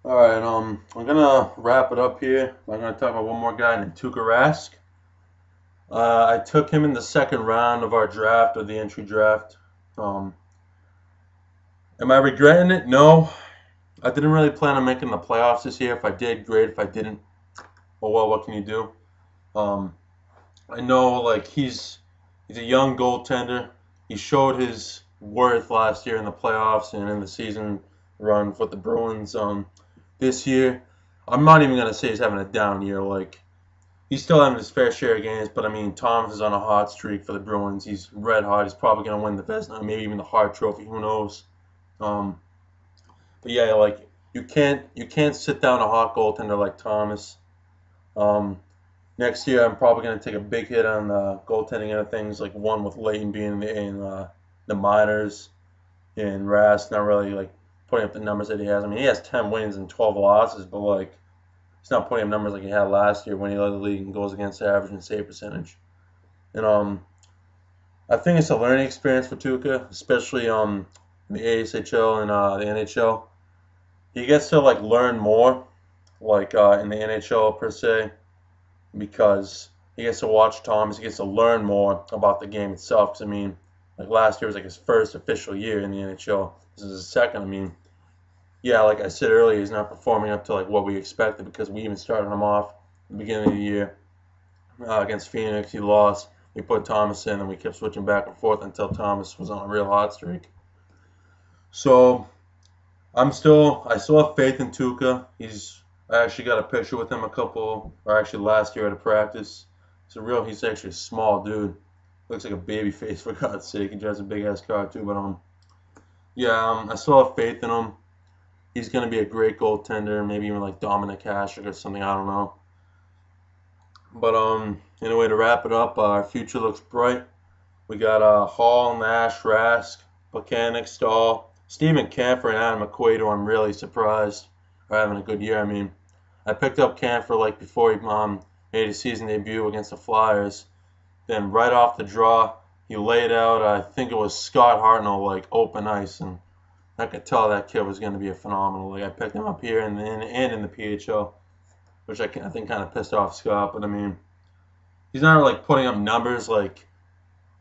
All right, I'm gonna wrap it up here. I'm gonna talk about one more guy named Tuukka Rask. I took him in the second round of our draft, or the entry draft. Um, am I regretting it? No. I didn't really plan on making the playoffs this year. If I did, great. If I didn't, oh well. What can you do? Um, I know, like he's a young goaltender. He showed his worth last year in the playoffs and in the season run with the Bruins. This year, I'm not even gonna say he's having a down year. Like he's still having his fair share of games, but I mean, Thomas is on a hot streak for the Bruins. He's red hot. He's probably going to win the Vezina, maybe even the Hart Trophy. Who knows? Um, but yeah, like you can't sit down a hot goaltender like Thomas. Um, Next year, I'm probably going to take a big hit on the goaltending end of things, like one with Leighton being in the minors and Rask not really like putting up the numbers that he has. I mean, he has 10 wins and 12 losses, but like he's not putting up numbers like he had last year when he led the league in goals against average and save percentage. And I think it's a learning experience for Tuca, especially in the ASHL and the NHL. He gets to like learn more, like in the NHL per se, because he gets to watch Thomas. He gets to learn more about the game itself. 'Cause, I mean, like last year was like his first official year in the NHL. This is his second. I mean, yeah, like I said earlier, he's not performing up to like what we expected because we even started him off at the beginning of the year against Phoenix. He lost. We put Thomas in, and we kept switching back and forth until Thomas was on a real hot streak. So I still have faith in Tuca. I actually got a picture with him or actually last year at a practice. He's actually a small dude. Looks like a baby face for God's sake. He drives a big ass car too, but yeah, I still have faith in him. He's gonna be a great goaltender, maybe even like Dominic Hasek or something. I don't know. But anyway, to wrap it up, our future looks bright. We got Hall, Nash, Rask, Plekanec, Stahl, Stephen Camphor, and Adam McQuaid, who I'm really surprised are having a good year. I mean, I picked up Camphor like before he made his season debut against the Flyers. Then right off the draw, he laid out, I think it was Scott Hartnell, like open ice, and I could tell that kid was going to be a phenomenal. Like I picked him up here and in the PHL, which I think kind of pissed off Scott. But I mean, he's not like putting up numbers like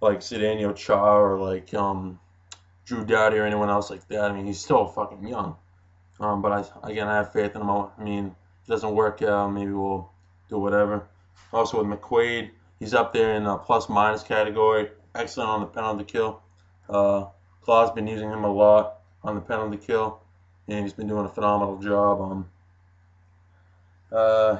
Zdeno Char or like Drew Doughty or anyone else like that. I mean, he's still fucking young. But I have faith in him. I mean, if it doesn't work out, maybe we'll do whatever. Also with McQuaid, he's up there in the plus minus category. Excellent on the penalty kill. Claw's been using him a lot on the penalty kill, and he's been doing a phenomenal job. I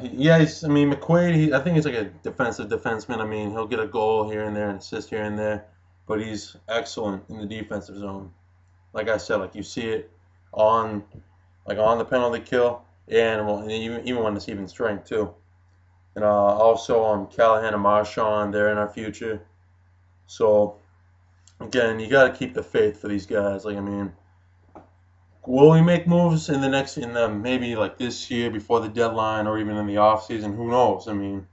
mean, McQuaid, I think he's like a defensive defenseman. I mean, he'll get a goal here and there and assist here and there, but he's excellent in the defensive zone. Like I said, like you see it on on the penalty kill, and well, and even when it's even strength too. And also Callahan and Marchand, they're in our future. So again, you got to keep the faith for these guys. Like I mean, will we make moves in the maybe like this year before the deadline or even in the off season? Who knows? I mean,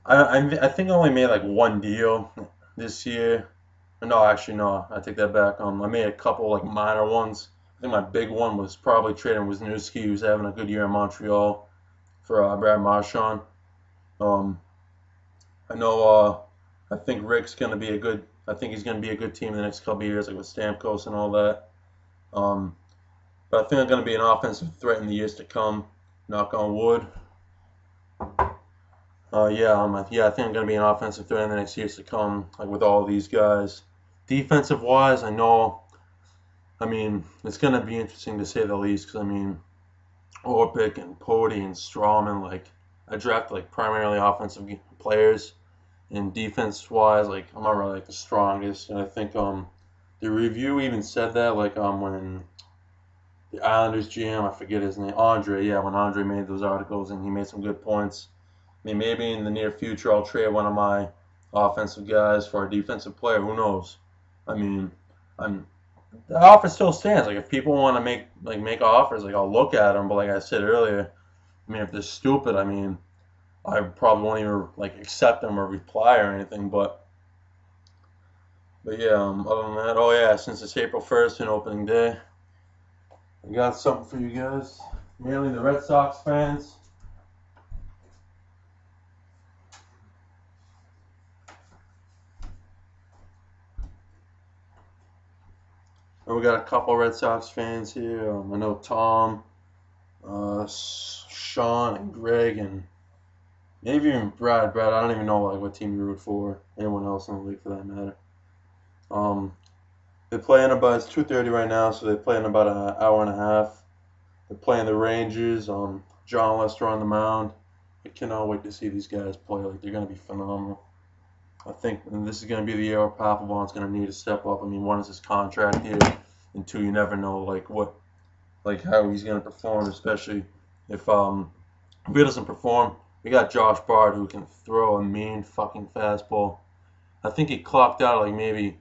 I think I only made like one deal this year. No, actually, no. I take that back. I made a couple like minor ones. I think my big one was probably trading Wisniewski, who's having a good year in Montreal for Brad Marchand. Um, I know. I think Rick's gonna be a good. I think he's gonna be a good team in the next couple of years, like with Stamkos and all that. Um, but I think I'm gonna be an offensive threat in the years to come. Knock on wood. Yeah, I think I'm gonna be an offensive threat in the next years to come, like with all these guys. Defensive wise, I know. I mean, it's gonna be interesting to say the least, because I mean, Orpik and Pody and Strawman, like I draft like primarily offensive players, and defense wise, like I'm not really like the strongest. And I think the review even said that like when the Islanders GM, I forget his name, Andre, yeah, when Andre made those articles and he made some good points. I mean, maybe in the near future I'll trade one of my offensive guys for a defensive player. Who knows? I mean, I'm the offer still stands. Like if people want to make offers, like I'll look at them. But like I said earlier, I mean if they're stupid, I mean I probably won't even like accept them or reply or anything. But yeah, other than that, oh yeah, since it's April 1st and opening day, I got something for you guys, mainly the Red Sox fans. And we got a couple Red Sox fans here. I know Tom, Sean, and Greg, and maybe even Brad. Brad, I don't even know like what team you root for. Anyone else in the league for that matter. Um, they play in about, it's 2:30 right now, so they play in about an hour and a half. They're playing the Rangers. John Lester on the mound. I cannot wait to see these guys play. Like, they're gonna be phenomenal. I think this is gonna be the year where Papelbon's gonna need to step up. I mean, one is his contract here, and two, you never know like how he's gonna perform, especially if he doesn't perform. We got Josh Bard who can throw a mean fucking fastball. I think he clocked out like maybe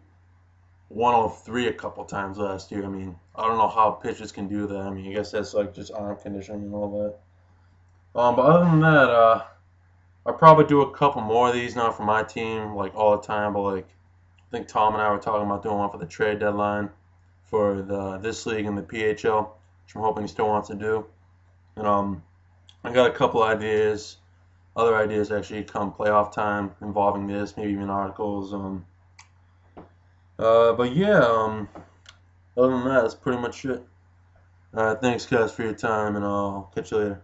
103 a couple times last year. I mean, I don't know how pitchers can do that. I mean, I guess that's like just arm conditioning and all that. But other than that, I'll probably do a couple more of these, not for my team, like all the time, but like I think Tom and I were talking about doing one for the trade deadline for this league and the PHL, which I'm hoping he still wants to do. And I got a couple ideas, other ideas actually come playoff time involving this, maybe even articles. But yeah, other than that, that's pretty much it. Thanks guys for your time, and I'll catch you later.